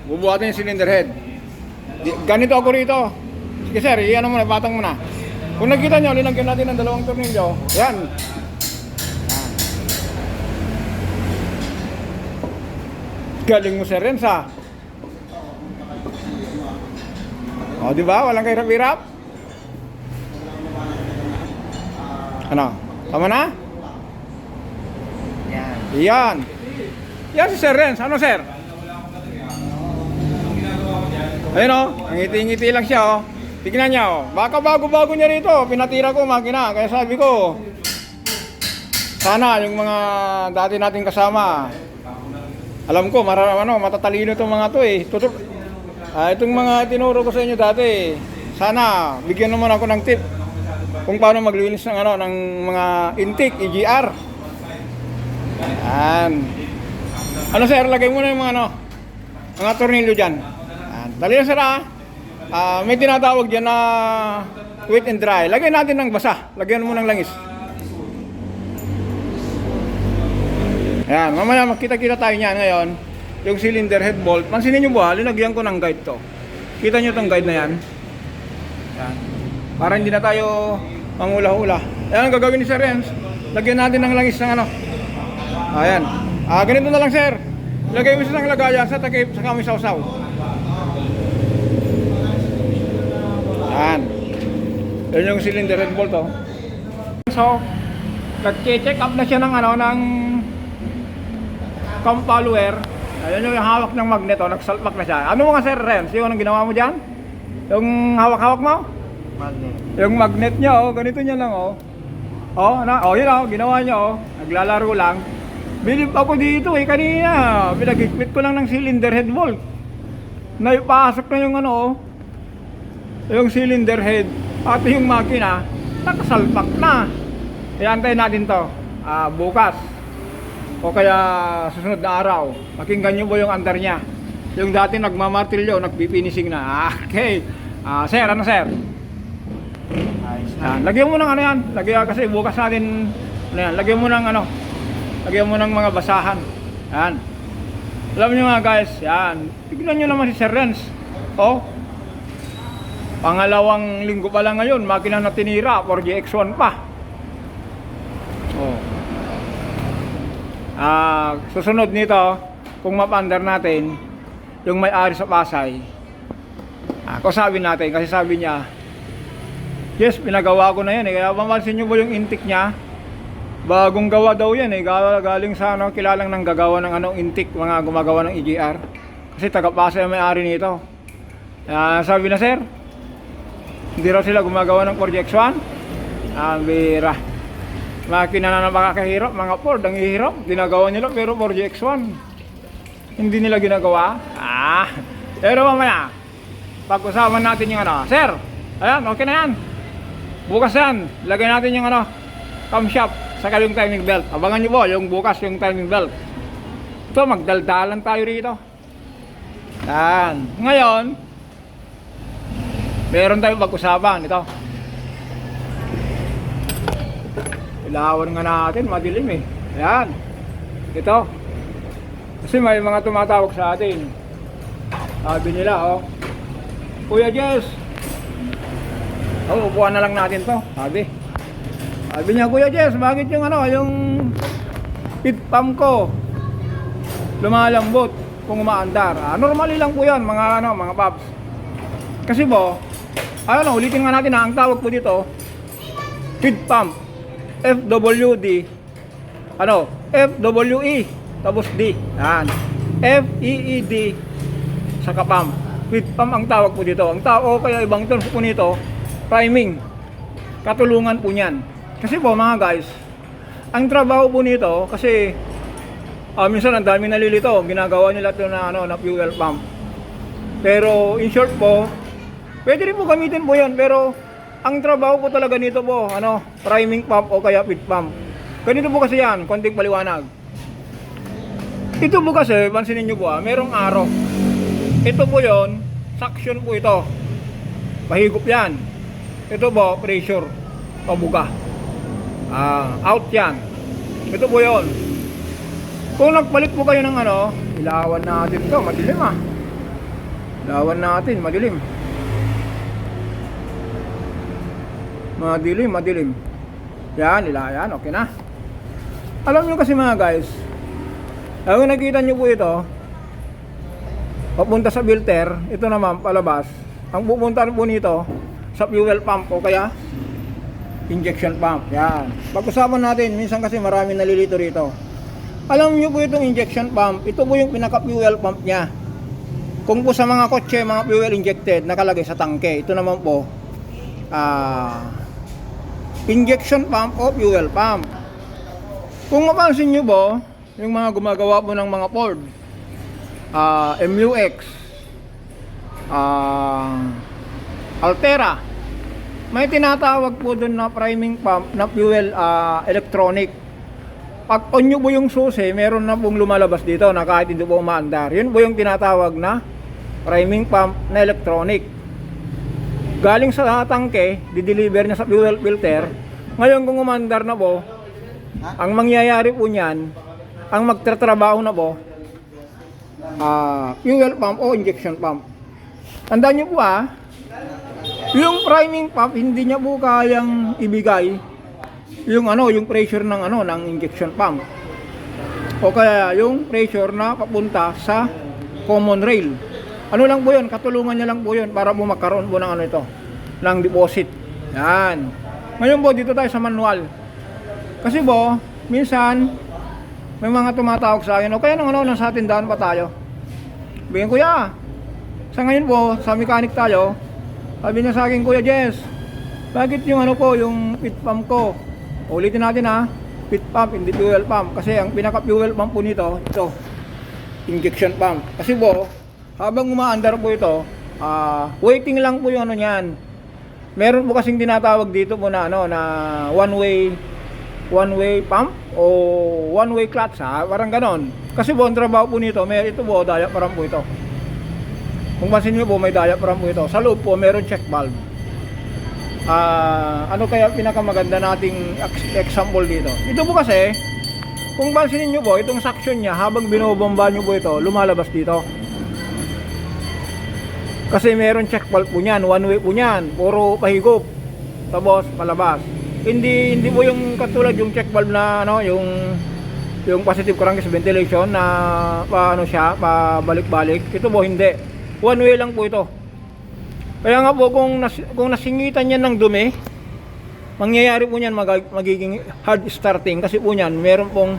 Bubuhatin yung cylinder head. Ganito ako rito. Sige sir, iyan mo na, patang mo na. Kung nakita nyo, linagyan natin ng dalawang tornilyo. Yan. Galing mo sir Renz ha. O diba, walang kahirap-hirap. Ano, tama na? Yan. Yan. Yan si Sir Renz. Ano sir? Ayun o, ngiti-ngiti lang siya o. Tignan niya o. Baka bago-bago niya rito. Pinatira ko makina. Kaya sabi ko, sana yung mga dati nating kasama, alam ko, matatalino itong mga to eh. Itong mga tinuro ko sa inyo dati, sana bigyan naman ako ng tip kung paano maglinis ng, ng mga intake, EGR. Yan. Ano sir, lagay mo na yung mga tornilyo dyan. Dali na sir ha. May tinatawag dyan na wet and dry. Lagyan natin ng basa. Lagyan mo ng langis. Ayan, mamaya makita-kita tayo niyan ngayon. Yung cylinder head bolt. Pansinin nyo ba, linagyan ko ng guide to. Kita nyo tong guide na yan. Ayan. Para hindi na tayo mangula-hula. Ayan, ang gagawin ni Sir Renz. Lagyan natin ng langis ng Ayan. Ganito na lang sir. Lagay mo siya ng lagayan sa takip sa kami sausaw. Yan. Yan yung cylinder head bolt oh. So, nag-check up na siya ng ng cam follower. Ayun yung hawak ng magnet oh, nagsalpak na siya. Ano mga sir Renz? Yung anong ginawa mo diyan? Yung hawak-hawak mo? Magnet. Yung magnet niya oh, ganito niya lang oh. Yun oh, ginawa niya oh. Naglalaro lang. Bilib ako dito eh kanina. Pinag-equip ko lang ng cylinder head bolt. Naipasok na yung yung cylinder head at yung makina nakasalpak na. Iantayin natin to bukas o kaya susunod na araw. Pakinggan nyo po yung andar niya. Yung dati nagmamartilyo, nagpipinising na. Okay. Sir, ano sir? Lagyan mo ng yan. Lagyan kasi bukas natin lagyan mo ng lagyan mo ng mga basahan. Yan. Alam nyo nga guys, yan. Tignan nyo naman si Sir Renz. Oh. Pangalawang linggo pa lang ngayon, makina na tinira, 4GX1 pa. Oh. Susunod nito, kung mapandar natin, yung may-ari sa Pasay. Kausapin natin, kasi sabi niya, yes, pinagawa ko na yan eh. Kaya mamansin nyo ba yung intake niya? Bagong gawa daw yan eh. Galing sa kilalang nang gagawa ng intake, mga gumagawa ng EGR. Kasi taga-Pasay ang may-ari nito. Sabi na sir, hindi raw sila gumagawa ng 4GX1. Bira. Makina na napakahirap, mga Ford ang hihirap. Ginagawa nila pero 4GX1 hindi nila ginagawa. Pero mamaya pag-usapan natin yung sir, ayan, okay na yan. Bukas yan, lagay natin yung camshaft saka yung timing belt. Abangan nyo po yung bukas yung timing belt. Ito, magdaldalan tayo rito. Yan. Ngayon, meron tayong pag-usapan. Ito. Ilawan nga natin, madilim eh. Yan. Ito. Kasi may mga tumatawag sa atin. Sabi nila, Kuya Jess, upuan na lang natin to. Sabi niya, Kuya Jess, bakit yung yung pit pump ko lumalambot kung umaandar? Normally lang po yan, mga paps. Kasi po, ulitin nga natin ang tawag po dito, feed pump, FWD, FWE, tapos D, yan, FEED, saka pump, feed pump ang tawag po dito. Ang tao, kaya ibang term po nito, priming, katulungan po niyan. Kasi po mga guys, ang trabaho po nito, kasi minsan ang dami nalilito, ginagawa nila ito na fuel pump. Pero in short po, pwede rin po gamitin po yan, pero ang trabaho po talaga nito po, priming pump o kaya feed pump. Ganito po kasi yan, konting paliwanag. Ito po kasi, pansinin nyo po merong arrow. Ito po yon, suction po ito. Mahigop yan. Ito po, pressure, pabuga. Out yan. Ito po yon. Kung nagpalit po kayo ng ilawan natin ito, madilim Lawan natin, madilim. Madilim. Yan, yan, okay na. Alam nyo kasi mga guys, kung nakita nyo po ito, papunta sa filter, ito naman palabas. Ang pupunta po nito sa fuel pump o kaya injection pump. Yan. Pag-usapan natin, minsan kasi marami nalilito rito. Alam nyo po itong injection pump, ito po yung pinaka-fuel pump niya. Kung po sa mga kotse, mga fuel injected, nakalagay sa tangke. Ito naman po, injection pump o fuel pump. Kung mapansin nyo po, yung mga gumagawa po ng mga Ford, MUX, Altera, may tinatawag po doon na priming pump na fuel electronic. Pag on nyo po yung susi, meron na pong lumalabas dito na kahit hindi po umaandar. Yun po yung tinatawag na priming pump na electronic. Galing sa tangke, di-deliver niya sa fuel filter. Ngayon kung umandar na po, ang mangyayari po niyan, ang magtatrabaho na po, fuel pump o injection pump. Tandaan niyo po yung priming pump hindi niya po kayang ibigay yung yung pressure ng injection pump. O kaya yung pressure na papunta sa common rail. Ano lang po yun, katulungan niya lang po yun para po magkaroon po ng ng deposit. Yan. Ngayon po, dito tayo sa manual. Kasi po, minsan, may mga tumatawag sa akin, o kaya nasa tindahan pa tayo. Bigyan, kuya, sa ngayon po, sa mechanic tayo, sabi niya sa akin, Kuya Jess, bakit yung yung pit pump ko? Ulitin natin pit pump, hindi fuel pump. Kasi ang pinaka-fuel pump po nito, ito, injection pump. Kasi po, habang umaandar po ito, waiting lang po yung niyan. Meron po kasing tinatawag dito po na na one way pump o one way clutch parang ganon. Kasi po ang trabaho po nito, ito po diaphragm po ito. Kung pansin niyo po may diaphragm po ito. Sa loob po meron check valve. Ano kaya pinakamaganda nating example dito? Ito po kasi, kung pansin niyo po, itong suction niya habang binobomba niyo po ito, lumalabas dito. Kasi meron check valve po niyan, one way po niyan, puro pahigop, tapos palabas. Hindi po yung katulad yung check valve na yung positive crankcase ventilation na pabalik-balik. Ito po hindi. One way lang po ito. Kaya nga po kung nasingitan niyan ng dumi, mangyayari po niyan magiging hard starting kasi po niyan meron pong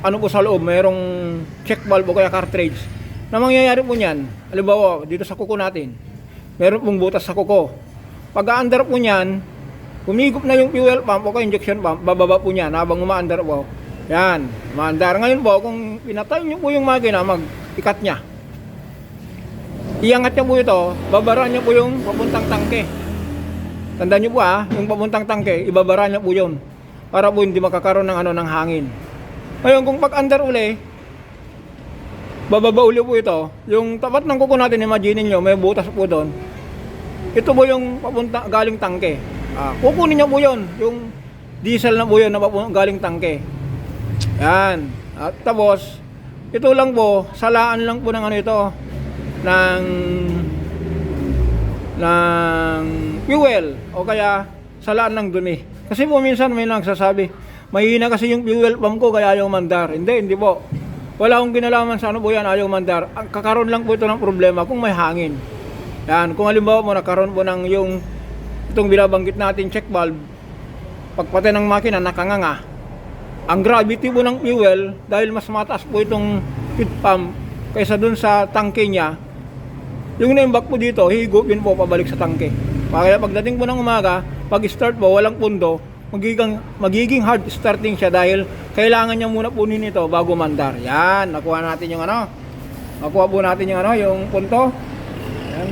po sa loob, merong check valve o kaya cartridge. Na mangyayari po niyan, halimbawa dito sa kuko natin, meron pong butas sa kuko. Pag-aandar po niyan, humigop na yung fuel pump o injection pump, bababa po niyan habang umaandar po. Yan, umaandar. Ngayon po, kung pinatay niyo po yung makina, mag-ikat niya. Iangat niya po ito, babara niya po yung papuntang tangke. Tandaan niyo po yung papuntang tangke, ibabara niya po yun. Para po hindi makakaroon ng hangin. Ngayon, kung pag-andar uli, bababa uli po ito. Yung tapat ng kuko natin, imagine niyo may butas po doon. Ito po yung papunta galing tangke. Kukunin niya po yun. Yung diesel na po yun na galing tangke. Yan. At tapos, ito lang po, salaan lang po ng ito, ng fuel. O kaya, salaan ng dumi. Kasi po minsan may nagsasabi, mahina kasi yung fuel pump ko kaya ayaw mandar. Hindi po. Wala akong kinalaman sa po yan, ayaw mandar. Kakaroon lang po ito ng problema kung may hangin. Yan, kung halimbawa mo nakaroon po ng itong binabanggit natin check valve, pagpatay ng makina nakanganga. Ang gravity po ng fuel, dahil mas mataas po itong pit pump kaysa dun sa tangke niya, yung naimbak po dito, higupin po pabalik sa tangke. Kaya pagdating po ng umaga, pag start po, walang pundo, magiging hard starting siya dahil kailangan niya muna punin ito bago mandar. Yan, nakuha natin yung nakuha po natin yung punto.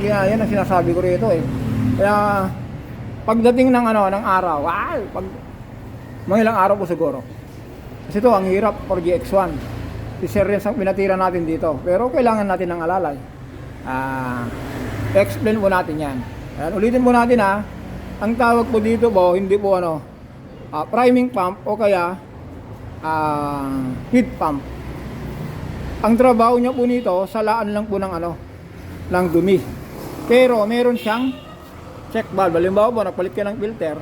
Yan ang sinasabi ko rito Kaya pagdating ng ng araw, mga ilang araw po siguro. Kasi ito ang hirap for GX1. Si Sir Renz ang pinatira natin dito. Pero kailangan natin ng alalay. Explain po natin yan. Ayan, ulitin po natin ang tawag po dito po, hindi po priming pump o kaya heat pump. Ang trabaho niya po nito, salaan lang po ng ng dumi. Pero meron siyang check valve. Halimbawa po, nagpalit ka ng filter,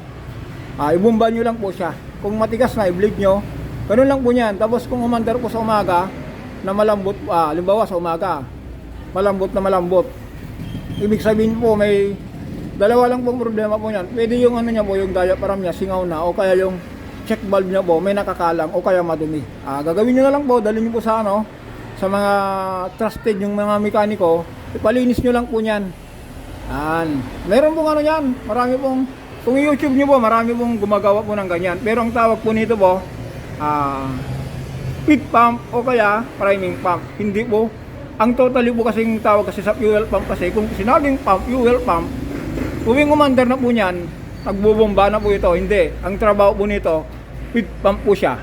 ibumba nyo lang po siya. Kung matigas na, i-bleed nyo. Ganun lang po yan. Tapos kung umandar po sa umaga, na malambot, halimbawa sa umaga, malambot na malambot. Ibig sabihin po, may dalawa lang pong problema po yan. Pwede yung ano niya po, yung diaphragm niya, singaw na, o kaya yung check valve niya po, may nakakalang, o kaya madumi. Gagawin nyo na lang po, dalhin nyo po sa ano, sa mga trusted yung mga mekaniko, ipalinis nyo lang po yan. Meron pong ano yan, marami pong, kung YouTube nyo po, marami pong gumagawa po ng ganyan. Pero ang tawag po nito po, feed pump o kaya priming pump. Hindi po, ang totally po kasing tawag kasi sa fuel pump kasi, kung sinabing pump, fuel pump, tuwing umandar na po niyan, nagbubomba na po ito. Hindi, ang trabaho po nito, feed pump po siya,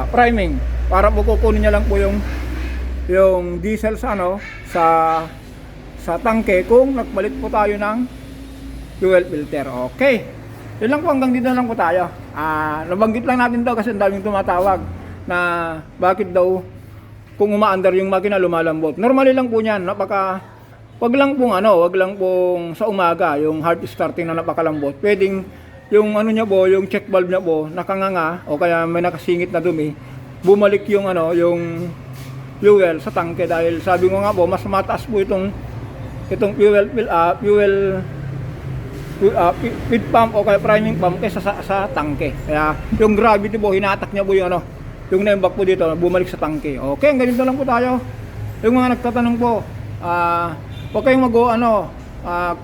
priming, para po kukunin niya lang po yung diesel sa ano, sa tangke kung nagpalit po tayo ng fuel filter. Okay, yun lang po, hanggang dito na lang po tayo. Nabanggit lang natin daw kasi ang daming tumatawag na bakit daw kung umaandar yung makina lumalambot. Normally lang po niyan, wag lang pong sa umaga yung hard starting na napakalambot. Pwedeng yung ano niya po, yung check valve niya po nakanganga o kaya may nakasingit na dumi, bumalik yung yung fuel sa tangke dahil sabi ko nga po mas mataas po itong feed pump o kaya priming pump kaysa sa tangke. Kaya yung gravity po hinatak niya po yung yung nembak po dito bumalik sa tangke. Okay, ganito lang po tayo. Yung mga nagtatanong po, huwag kayong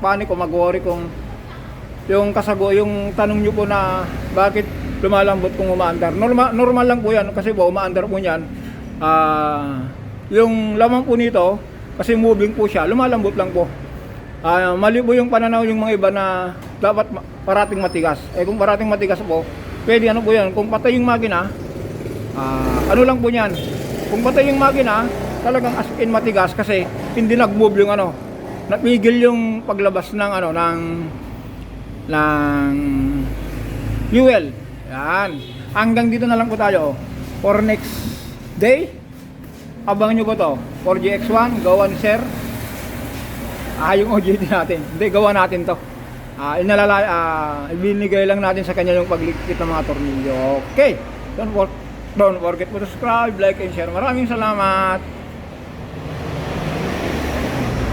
paniko, mag-worry kung yung tanong nyo po na bakit lumalambot kung umaandar. Normal lang po yan kasi po umaandar po yan. Yung laman po nito, kasi moving po siya, lumalambot lang po. Mali po yung pananaw yung mga iba na dapat parating matigas. Kung parating matigas po, pwede po yan. Kung patay yung makina, ano lang po yan. Kung patay yung makina, talagang as in matigas kasi hindi nag-move yung napigil yung paglabas ng ng fuel. Yan. Hanggang dito na lang po tayo. For next day, abangan nyo po to. 4GX1, gawa ni Sir. Yung OJT natin. Hindi, gawa natin to. Ibinigay lang natin sa kanya yung paglikit ng mga tornilyo. Okay. Don't forget to subscribe, like, and share. Maraming salamat.